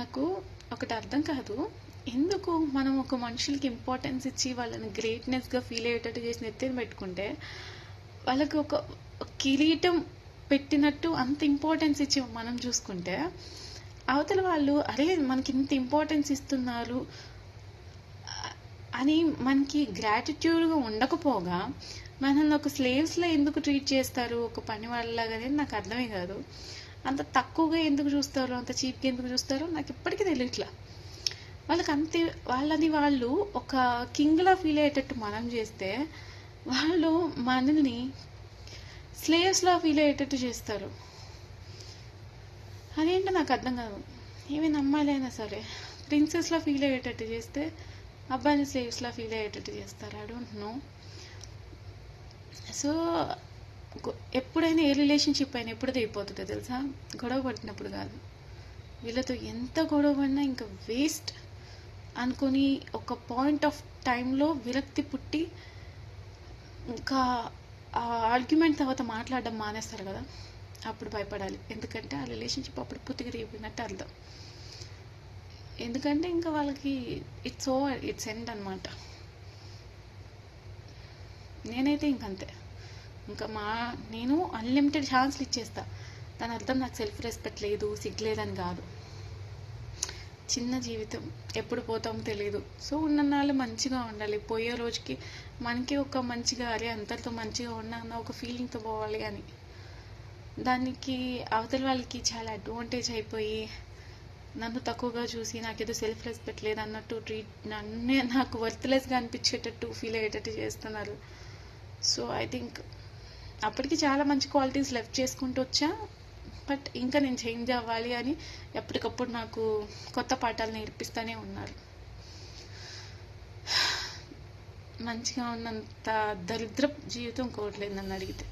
నాకు ఒకటి అర్థం కాదు, ఎందుకు మనం ఒక మనుషులకి ఇంపార్టెన్స్ ఇచ్చి వాళ్ళని గ్రేట్నెస్గా ఫీల్ అయ్యేటట్టు చేసి నెత్తిన పెట్టుకుంటే వాళ్ళకి ఒక కిరీటం పెట్టినట్టు అంత ఇంపార్టెన్స్ ఇచ్చి మనం చూసుకుంటే అవతల వాళ్ళు అరే మనకి ఇంత ఇంపార్టెన్స్ ఇస్తున్నారు అని మనకి గ్రాటిట్యూడ్గా ఉండకపోగా మనల్ని ఒక స్లేవ్స్లో ఎందుకు ట్రీట్ చేస్తారు, ఒక పని వాళ్ళలాగానే నాకు అర్థమే కాదు. అంత తక్కువగా ఎందుకు చూస్తారో, అంత చీప్గా ఎందుకు చూస్తారో నాకు ఇప్పటికీ తెలియట్లా. వాళ్ళకి అంతే, వాళ్ళని వాళ్ళు ఒక కింగ్లా ఫీల్ అయ్యేటట్టు మనం చేస్తే వాళ్ళు మనల్ని స్లేవ్స్లా ఫీల్ అయ్యేటట్టు చేస్తారు. అదేంటో నాకు అర్థం కాదు. ఈవెన్ అమ్మాయిలైనా సరే ప్రిన్సెస్లా ఫీల్ అయ్యేటట్టు చేస్తే అబ్బాయిని స్లేవ్స్లా ఫీల్ అయ్యేటట్టు చేస్తారు. I don't know. సో ఎప్పుడైనా ఏ రిలేషన్షిప్ అయినా ఎప్పుడు తెగిపోతుందో తెలుసా, గొడవ పడినప్పుడు కాదు. వీళ్ళతో ఎంత గొడవ పడినా ఇంకా వేస్ట్ అనుకొని ఒక పాయింట్ ఆఫ్ టైంలో విరక్తి పుట్టి ఇంకా ఆ ఆర్గ్యుమెంట్ తర్వాత మాట్లాడడం మానేస్తారు కదా, అప్పుడు భయపడాలి. ఎందుకంటే ఆ రిలేషన్షిప్ అప్పుడు పూర్తిగా తెగిపోయినట్టు అర్థం. ఎందుకంటే ఇంకా వాళ్ళకి ఇట్స్ ఓవర్, ఇట్స్ ఎండ్ అనమాట. నేనైతే ఇంకంతే, ఇంకా నేను అన్లిమిటెడ్ ఛాన్స్లు ఇచ్చేస్తా. దాని అర్థం నాకు సెల్ఫ్ రెస్పెక్ట్ లేదు, సిగ్గులేదని కాదు. చిన్న జీవితం, ఎప్పుడు పోతామో తెలియదు. సో ఉన్ననాళ్ళు మంచిగా ఉండాలి. పోయే రోజుకి మనకి ఒక మంచిగా అరే అంతటితో మంచిగా ఉన్నా అన్న ఒక ఫీలింగ్తో పోవాలి. అని దానికి అవతల వాళ్ళకి చాలా అడ్వాంటేజ్ అయిపోయి నన్ను తక్కువగా చూసి నాకేదో సెల్ఫ్ రెస్పెక్ట్ లేదు అన్నట్టు నన్నే నాకు వర్త్లెస్గా అనిపించేటట్టు ఫీల్ అయ్యేటట్టు చేస్తున్నారు. సో ఐ థింక్ అప్పటికి చాలా మంచి క్వాలిటీస్ లెఫ్ట్ చేసుకుంటూ వచ్చా. బట్ ఇంకా నేను చేంజ్ అవ్వాలి అని ఎప్పటికప్పుడు నాకు కొత్త పాఠాలు నేర్పిస్తూనే ఉన్నారు. మంచిగా ఉన్నంత దరిద్ర జీవితం కోరలేదు నన్ను అడిగితే.